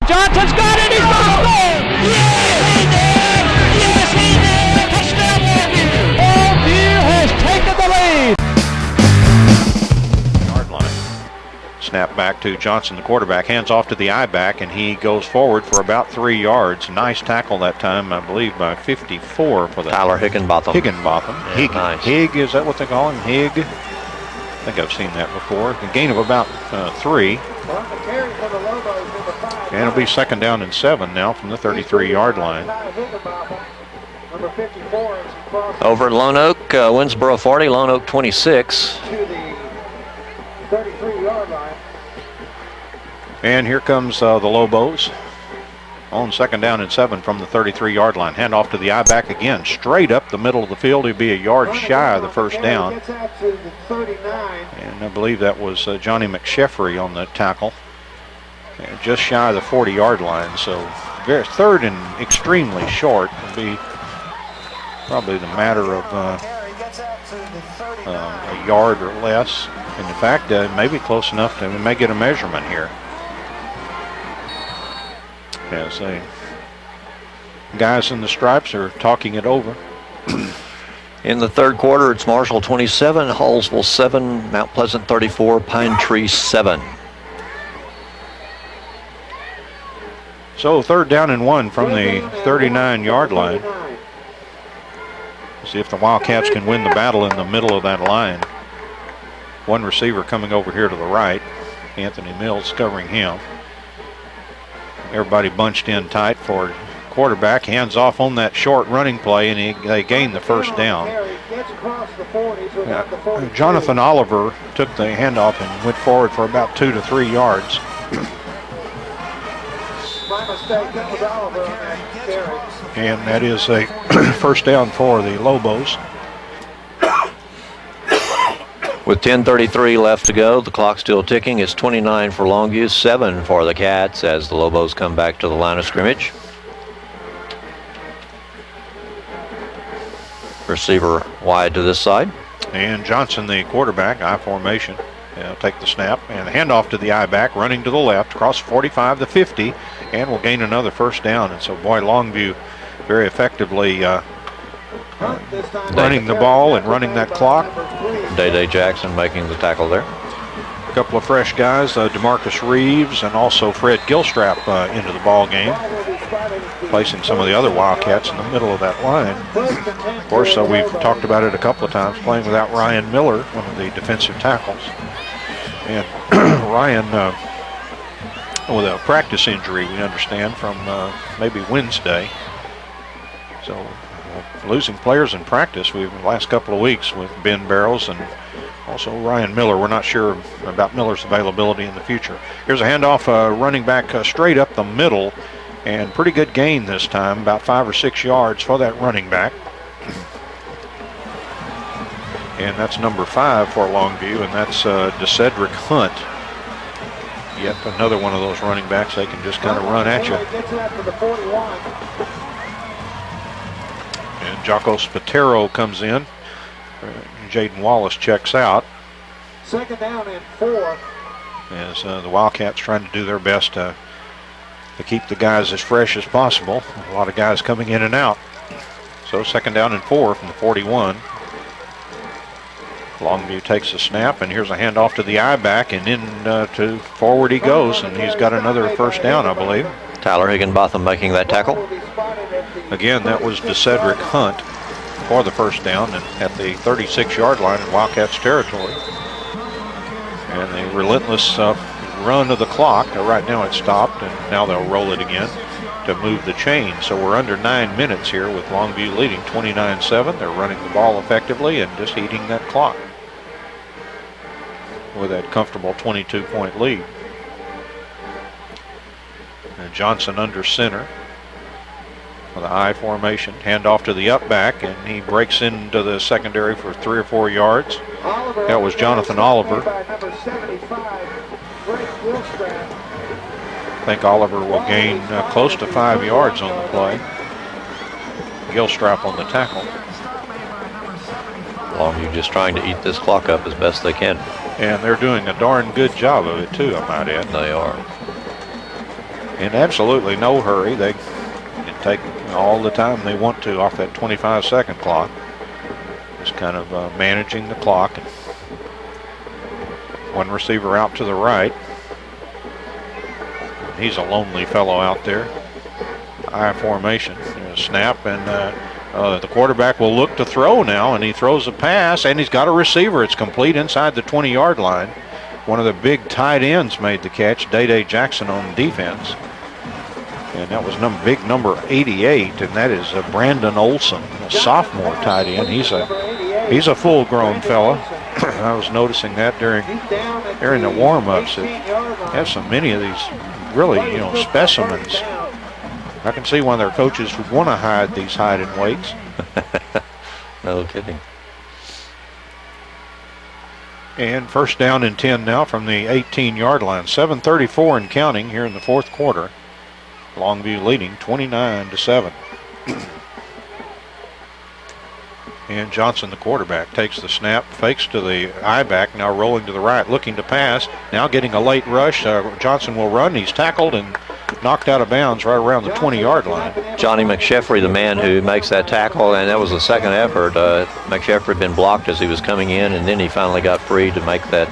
Johnson's got it. He's going to score. Yes, he did. Yes, he did. Touchdown, Longview. Longview has taken the lead. Yard line. Snap back to Johnson, the quarterback. Hands off to the I-back, and he goes forward for about 3 yards. Nice tackle that time, I believe, by 54 for the Tyler Higginbotham. Yeah, Hig. Nice. Hig, is that what they call him? Hig? I think I've seen that before. A gain of about 3. And it'll be 2nd down and 7 now from the 33-yard line. Over at Lone Oak, Winsboro 40, Lone Oak 26. And here comes the Lobos on 2nd down and 7 from the 33-yard line. Hand off to the I-back again, straight up the middle of the field. He'd be a yard shy of the first down. And I believe that was Johnny McSheffrey on the tackle. And just shy of the 40-yard line. So 3rd and extremely short. Will be probably the matter of a yard or less. And in fact, maybe close enough to we may get a measurement here. As the guys in the stripes are talking it over. In the 3rd quarter, it's Marshall 27, Hallsville 7, Mount Pleasant 34, Pine Tree 7. So 3rd down and 1 from the 39-yard line. See if the Wildcats can win the battle in the middle of that line. One receiver coming over here to the right. Anthony Mills covering him. Everybody bunched in tight for quarterback. Hands off on that short running play, and they gained the first down. Jonathan Oliver took the handoff and went forward for about 2 to 3 yards. And that is a first down for the Lobos. With 10:33 left to go, the clock still ticking. It's 29 for Longview, 7 for the Cats as the Lobos come back to the line of scrimmage. Receiver wide to this side. And Johnson, the quarterback, I formation. Take the snap and handoff to the I-back, running to the left, across 45 to 50, and will gain another first down. And so, boy, Longview very effectively running the ball and running that clock. Day Jackson making the tackle there. A couple of fresh guys, DeMarcus Reeves and also Fred Gilstrap into the ball game, placing some of the other Wildcats in the middle of that line. Of course, we've talked about it a couple of times, playing without Ryan Miller, one of the defensive tackles. And Ryan, with a practice injury, we understand, from maybe Wednesday. So losing players in practice the last couple of weeks with Ben Barrows and also Ryan Miller. We're not sure about Miller's availability in the future. Here's a handoff, running back straight up the middle, and pretty good gain this time, about 5 or 6 yards for that running back. And that's number 5 for Longview, and that's DeCedric Hunt. Yet another one of those running backs they can just kind of run at you. And Jocko Spatero comes in. Jaden Wallace checks out. 2nd down and 4. As the Wildcats trying to do their best to keep the guys as fresh as possible. A lot of guys coming in and out. So 2nd down and 4 from the 41. Longview takes a snap, and here's a handoff to the I-back, and in to forward he goes, and he's got another first down, I believe. Tyler Higginbotham making that tackle. Again, that was DeCedric Hunt for the first down and at the 36-yard line in Wildcats territory. And the relentless run of the clock. Right now it's stopped, and now they'll roll it again to move the chain. So we're under 9 minutes here with Longview leading 29-7. They're running the ball effectively and just eating that clock with that comfortable 22-point lead. And Johnson under center with the I formation. Handoff to the up back, and he breaks into the secondary for 3 or 4 yards. That was Jonathan Oliver. I think Oliver will gain close to 5 yards on the play. Gilstrap on the tackle. Longview just trying to eat this clock up as best they can. And they're doing a darn good job of it too, I might add. They are. In absolutely no hurry. They can take all the time they want to off that 25-second clock. Just kind of managing the clock. And one receiver out to the right. He's a lonely fellow out there. I formation. Snap, and the quarterback will look to throw now, and he throws a pass, and he's got a receiver. It's complete inside the 20-yard line. One of the big tight ends made the catch, Day Jackson on defense. And that was big number 88, and that is Brandon Olson, a sophomore tight end. He's a full-grown fella. I was noticing that during the warm-ups. They have so many of these really, specimens. I can see why their coaches would want to hide these height and weights. No kidding. And first down and 10 now from the 18-yard line. 7:34 and counting here in the fourth quarter. Longview leading 29-7. And Johnson, the quarterback, takes the snap, fakes to the I-back, now rolling to the right, looking to pass. Now getting a late rush. Johnson will run. He's tackled and knocked out of bounds right around the 20-yard line. Johnny McSheffrey, the man who makes that tackle, and that was the second effort. McSheffrey had been blocked as he was coming in, and then he finally got free to make that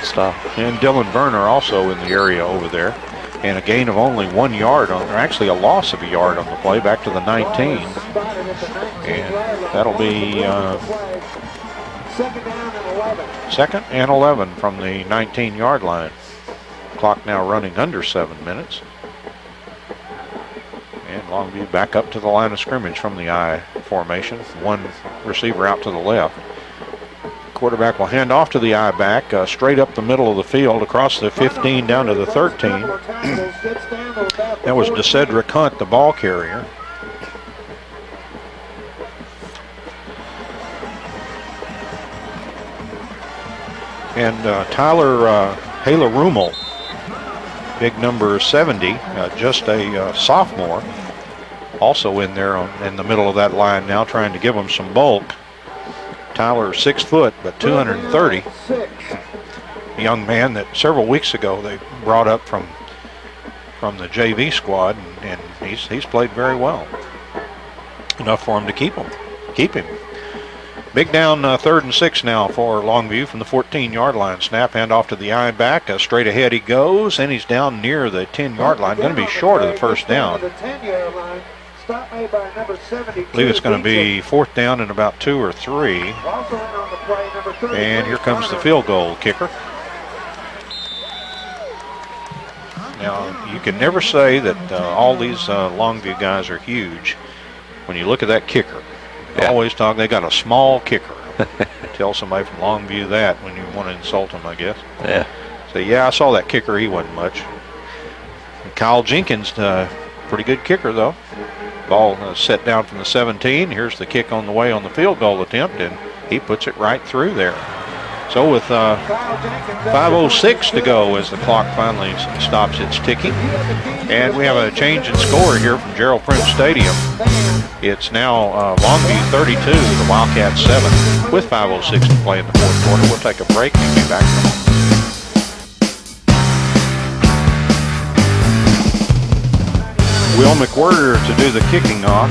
stop. And Dylan Verner also in the area over there. And a gain of only 1 yard, or actually a loss of a yard on the play, back to the 19. And that'll be second and 11 from the 19-yard line. Clock now running under 7 minutes. And Longview back up to the line of scrimmage from the I formation. One receiver out to the left. Quarterback will hand off to the I-back, straight up the middle of the field, across the 15 down to the 13. That was DeCedric Hunt, the ball carrier. And Tyler Haler-Rummel, big number 70, just a sophomore, also in there in the middle of that line now, trying to give him some bulk. Tyler, 6 foot, but 230. A young man that several weeks ago they brought up from the JV squad, and he's played very well. Enough for him to keep him. Big down 3rd and 6 now for Longview from the 14-yard line. Snap, hand off to the I-back. Straight ahead he goes, and he's down near the 10-yard line. Going to be short of the first down. I believe it's going to be 4th down and about 2 or 3. And here comes the field goal kicker. Now, you can never say that all these Longview guys are huge. When you look at that kicker, always talk, they got a small kicker. Tell somebody from Longview that when you want to insult them, I guess. Yeah. So, I saw that kicker. He wasn't much. And Kyle Jenkins, pretty good kicker, though. Ball set down from the 17. Here's the kick on the way on the field goal attempt, and he puts it right through there. So with 5:06 to go as the clock finally stops its ticking. And we have a change in score here from Gerald Prince Stadium. It's now Longview 32, the Wildcats 7, with 5:06 to play in the fourth quarter. We'll take a break and be back. Will McWhirter to do the kicking off.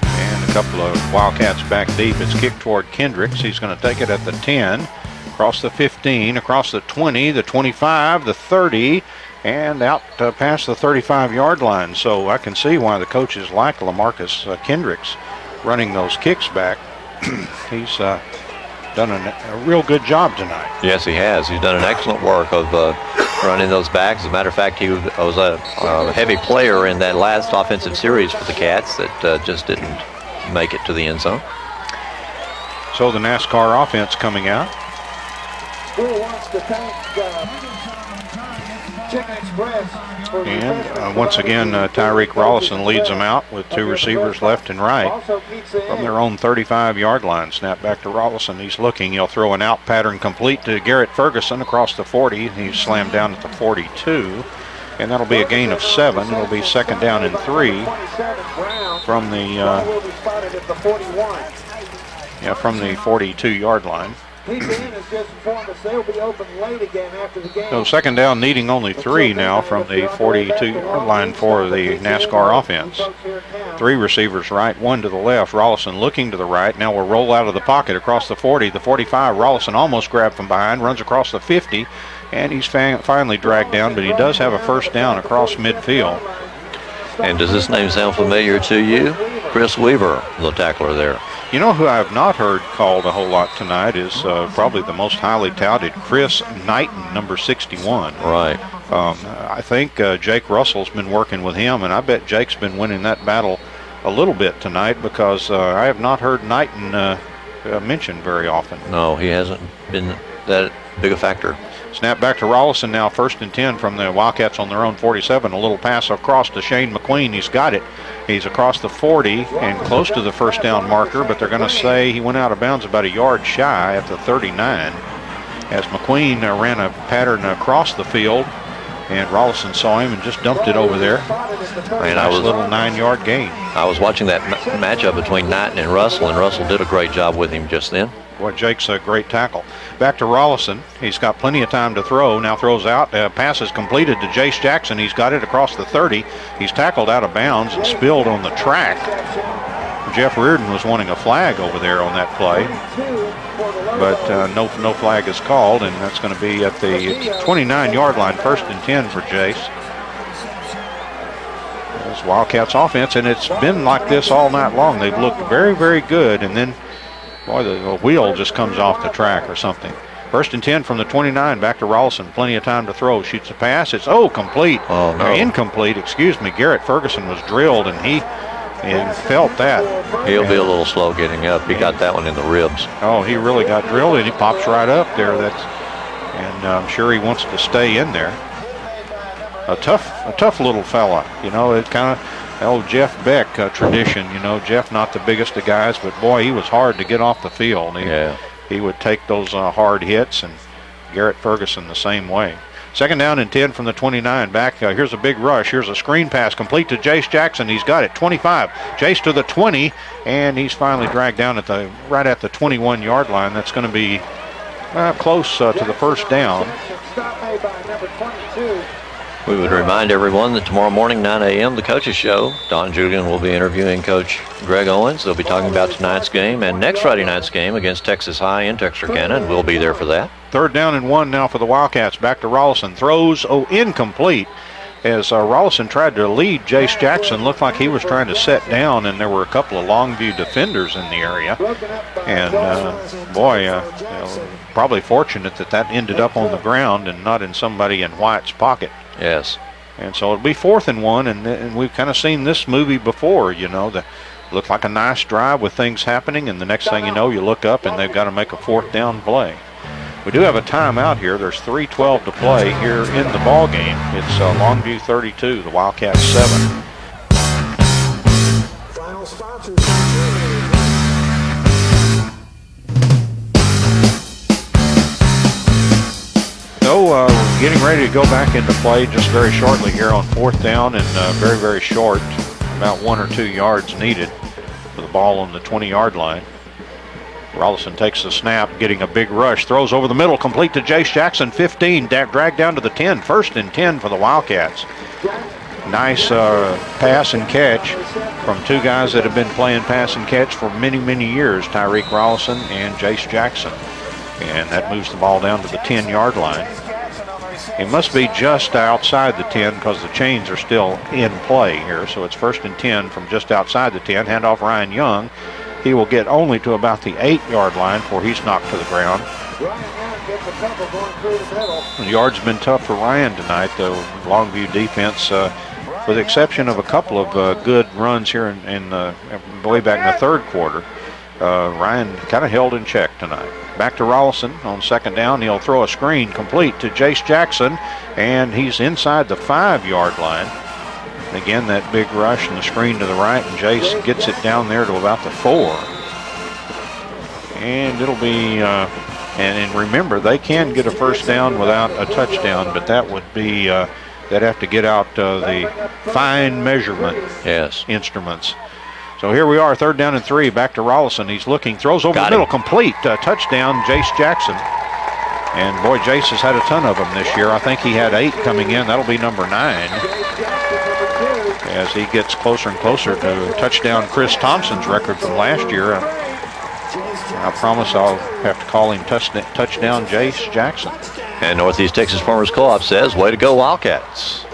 And a couple of Wildcats back deep. It's kicked toward Kendricks. He's going to take it at the 10, across the 15, across the 20, the 25, the 30, and out past the 35-yard line. So I can see why the coaches like LaMarcus Kendricks running those kicks back. He's done a real good job tonight. Yes, he has. He's done an excellent work of running those backs. As a matter of fact, he was a heavy player in that last offensive series for the Cats that just didn't make it to the end zone. So the NASCAR offense coming out. And once again, Tyreek Rollison leads them out with 2 receivers left and right from their own 35-yard line. Snap back to Rollison. He's looking. He'll throw an out pattern complete to Garrett Ferguson across the 40. He's slammed down at the 42. And that'll be a gain of 7. It'll be 2nd down and 3 from the 42-yard line. PBN has just informed us they'll be open late again after the game. So second down needing only 3 now from the 42-yard line for the NASCAR offense. 3 receivers right, 1 to the left. Rollison looking to the right. Now will roll out of the pocket across the 40, the 45. Rollison almost grabbed from behind, runs across the 50, and he's finally dragged down, but he does have a first down across midfield. And does this name sound familiar to you? Chris Weaver, the tackler there. You know who I have not heard called a whole lot tonight is probably the most highly touted, Chris Knighton, number 61. Right. I think Jake Russell's been working with him, and I bet Jake's been winning that battle a little bit tonight because I have not heard Knighton mentioned very often. No, he hasn't been that big a factor. Snap back to Rollison now, 1st and 10 from the Wildcats on their own 47. A little pass across to Shane McQueen. He's got it. He's across the 40 and close to the first down marker, but they're going to say he went out of bounds about a yard shy at the 39 as McQueen ran a pattern across the field, and Rollison saw him and just dumped it over there. And nice little 9-yard gain. I was watching that matchup between Knighton and Russell did a great job with him just then. Boy, Jake's a great tackle. Back to Rollison. He's got plenty of time to throw. Now throws out. Pass is completed to Jace Jackson. He's got it across the 30. He's tackled out of bounds and spilled on the track. Jeff Reardon was wanting a flag over there on that play, but no flag is called, and that's going to be at the 29-yard line, 1st and 10 for Jace. It's Wildcats offense, and it's been like this all night long. They've looked very, very good, and then boy, the wheel just comes off the track or something. 1st and 10 from the 29, back to Rollison. Plenty of time to throw. Shoots a pass. It's complete. Oh, no. Incomplete, excuse me. Garrett Ferguson was drilled, and he felt that. He'll be a little slow getting up. He got that one in the ribs. Oh, he really got drilled, and he pops right up there. And I'm sure he wants to stay in there. A tough little fella. You know, it kind of old Jeff Beck tradition. You know, Jeff not the biggest of guys, but boy, he was hard to get off the field. He would take those hard hits, and Garrett Ferguson the same way. 2nd down and 10 from the 29. Back, here's a big rush. Here's a screen pass complete to Jace Jackson. He's got it, 25. Jace to the 20, and he's finally dragged down right at the 21-yard line. That's going to be close to the first down. We would remind everyone that tomorrow morning, 9 a.m., the Coaches Show. Don Julian will be interviewing Coach Greg Owens. They'll be talking about tonight's game and next Friday night's game against Texas High in Texarkana, and we'll be there for that. 3rd down and 1 now for the Wildcats. Back to Rollison. Throws, incomplete. As Rollison tried to lead Jace Jackson, looked like he was trying to set down, and there were a couple of Longview defenders in the area. And, probably fortunate that ended up on the ground and not in somebody in White's pocket. Yes. And so it'll be 4th and 1, and we've kind of seen this movie before, you know. Looked like a nice drive with things happening, and the next thing you know, you look up and they've got to make a 4th down play. We do have a timeout here. There's 3:12 to play here in the ball game. It's Longview 32, the Wildcats 7. Final sponsors. So getting ready to go back into play just very shortly here on 4th down, and very, very short, about 1 or 2 yards needed for the ball on the 20-yard line. Rollison takes the snap, getting a big rush, throws over the middle, complete to Jace Jackson, 15, dragged down to the 10, 1st and 10 for the Wildcats. Nice pass and catch from 2 guys that have been playing pass and catch for many, many years, Tyreek Rollison and Jace Jackson. And that moves the ball down to the 10-yard line. It must be just outside the 10 because the chains are still in play here. So it's 1st and 10 from just outside the 10. Handoff Ryan Young. He will get only to about the 8-yard line before he's knocked to the ground. The yard's been tough for Ryan tonight. The Longview defense, with the exception of a couple of good runs here in way back in the 3rd quarter, Ryan kind of held in check tonight. Back to Rollison on 2nd down. He'll throw a screen complete to Jace Jackson, and he's inside the 5-yard line. Again, that big rush and the screen to the right, and Jace gets it down there to about the 4. And it'll be, and remember, they can get a first down without a touchdown, but that would be, they'd have to get out the fine measurement instruments. So here we are, 3rd down and 3. Back to Rollison. He's looking, throws over the middle, complete. Touchdown, Jace Jackson. And boy, Jace has had a ton of them this year. I think he had 8 coming in. That'll be number 9. As he gets closer and closer to touchdown Chris Thompson's record from last year. I promise I'll have to call him touchdown Jace Jackson. And Northeast Texas Farmers Co-op says, way to go, Wildcats.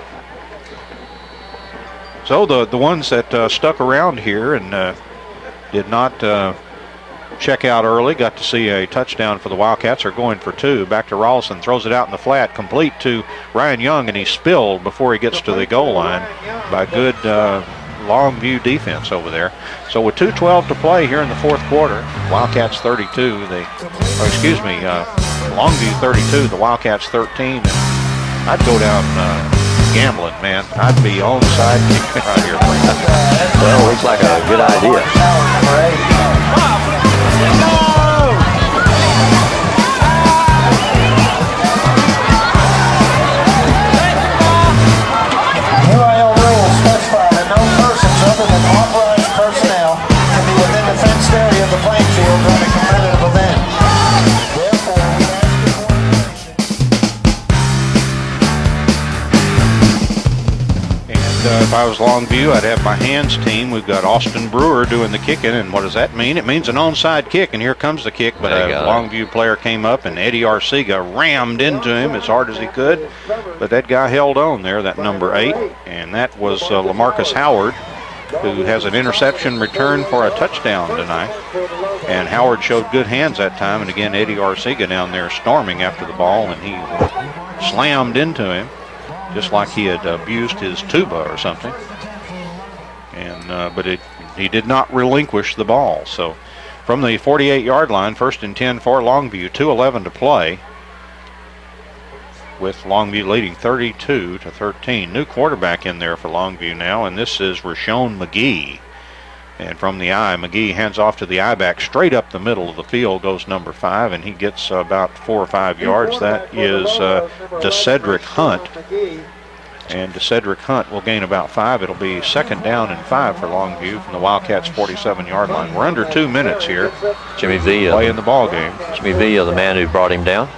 So the ones that stuck around here and did not check out early, got to see a touchdown for the Wildcats, are going for 2. Back to Rollison, throws it out in the flat, complete to Ryan Young, and he spilled before he gets to the goal line by good Longview defense over there. So with 2:12 to play here in the 4th quarter, Wildcats 32, Longview 32, the Wildcats 13. And I'd go down gambling, man. I'd be on side kick out here. Well, looks like a good idea. UIL rules specify that no persons other than authorized personnel can be within the fenced area of the playing field during a competitive event. Therefore, we ask for coordination. And if I was Longview, I'd have my hands team. We've got Austin Brewer doing the kicking, and what does that mean? It means an onside kick, and here comes the kick, but a Longview player came up, and Eddie Arcega rammed into him as hard as he could, but that guy held on there, that number 8, and that was LaMarcus Howard, who has an interception return for a touchdown tonight. And Howard showed good hands that time, and again, Eddie Arcega down there storming after the ball, and he slammed into him, just like he had abused his tuba or something. And but he did not relinquish the ball. So from the 48-yard line, 1st and 10 for Longview, 2:11 to play, with Longview leading 32-13. New quarterback in there for Longview now, and this is Rashawn McGee. And from the I, McGee hands off to the I-back straight up the middle of the field, goes number 5, and he gets about 4 or 5 yards. That is DeCedric Hunt. And DeCedric Hunt will gain about 5. It'll be 2nd down and 5 for Longview from the Wildcats' 47-yard line. We're under 2 minutes here. Jimmy Villa. Play in the ball game. Jimmy Villa, the man who brought him down.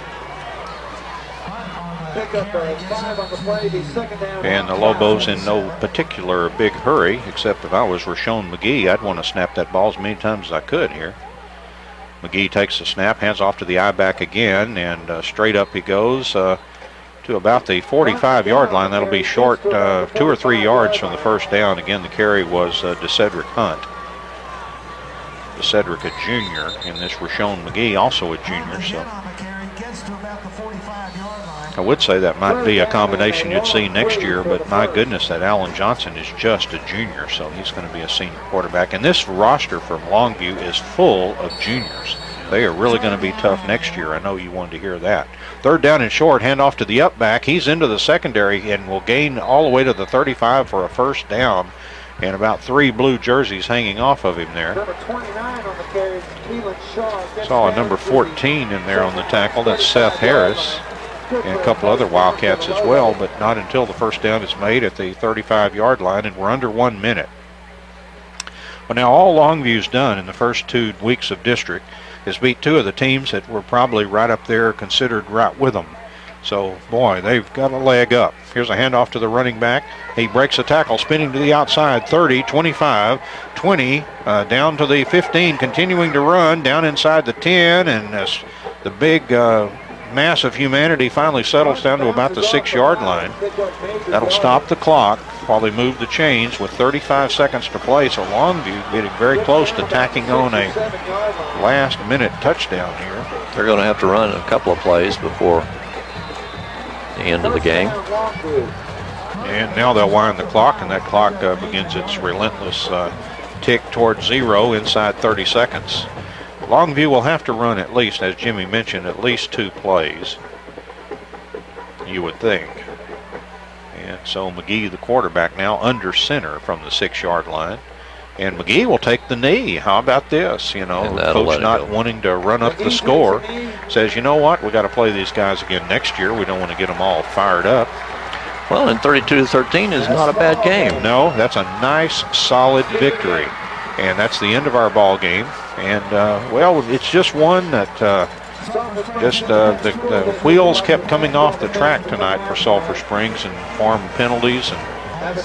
And the Lobos in no particular big hurry, except if I was Rashawn McGee, I'd want to snap that ball as many times as I could here. McGee takes the snap, hands off to the I-back again, and straight up he goes to about the 45-yard line. That'll be short 2 or 3 yards from the 1st down. Again, the carry was DeCedric Hunt. DeCedric, a junior, and this Rashawn McGee, also a junior. So I would say that might be a combination you'd see next year, but my goodness, that Alan Johnson is just a junior, so he's going to be a senior quarterback. And this roster from Longview is full of juniors. They are really going to be tough next year. I know you wanted to hear that. 3rd down and short, hand off to the up back. He's into the secondary and will gain all the way to the 35 for a 1st down. And about 3 blue jerseys hanging off of him there. Saw a number 14 in there on the tackle. That's Seth Harris. And a couple other Wildcats as well, but not until the 1st down is made at the 35-yard line, and we're under 1 minute. Well, now all Longview's done in the first 2 weeks of district is beat 2 of the teams that were probably right up there, considered right with them. So, boy, they've got a leg up. Here's a handoff to the running back. He breaks a tackle, spinning to the outside, 30, 25, 20, down to the 15, continuing to run, down inside the 10, and as the big mass of humanity finally settles down to about the 6-yard line. That'll stop the clock while they move the chains with 35 seconds to play. So Longview getting very close to tacking on a last-minute touchdown here. They're going to have to run a couple of plays before the end of the game. And now they'll wind the clock, and that clock begins its relentless tick towards 0 inside 30 seconds. Longview will have to run at least, as Jimmy mentioned, at least 2 plays, you would think. And so McGee, the quarterback, now under center from the 6-yard line. And McGee will take the knee. How about this? You know, coach not wanting to run up the score says, you know what, we got to play these guys again next year. We don't want to get them all fired up. Well, and 32-13 is not a bad game. No, that's a nice, solid victory. And that's the end of our ball game. And, well, it's just one that the wheels kept coming off the track tonight for Sulphur Springs and farm penalties.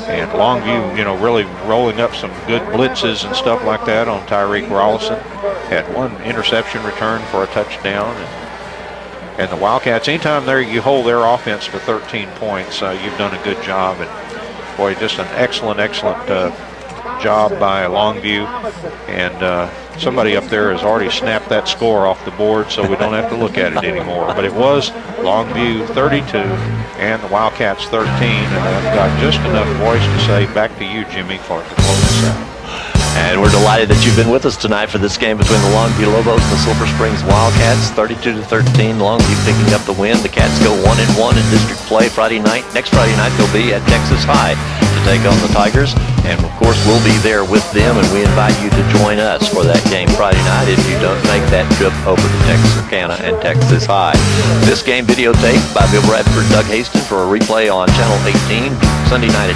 And Longview, you know, really rolling up some good blitzes and stuff like that on Tyreek Rollison. Had one interception return for a touchdown. And the Wildcats, anytime you hold their offense to 13 points, you've done a good job. And, boy, just an excellent job by Longview. And somebody up there has already snapped that score off the board, so we don't have to look at it anymore. But it was Longview 32 and the Wildcats 13. And I've got just enough voice to say back to you, Jimmy, for to close this out. And we're delighted that you've been with us tonight for this game between the Longview Lobos and the Sulphur Springs Wildcats. 32-13, Longview picking up the win. The Cats go 1-1 in district play Friday night. Next Friday night, they'll be at Texas High to take on the Tigers. And, of course, we'll be there with them, and we invite you to join us for that game Friday night if you don't make that trip over to Texarkana and Texas High. This game videotaped by Bill Bradford, Doug Haston for a replay on Channel 18 Sunday night at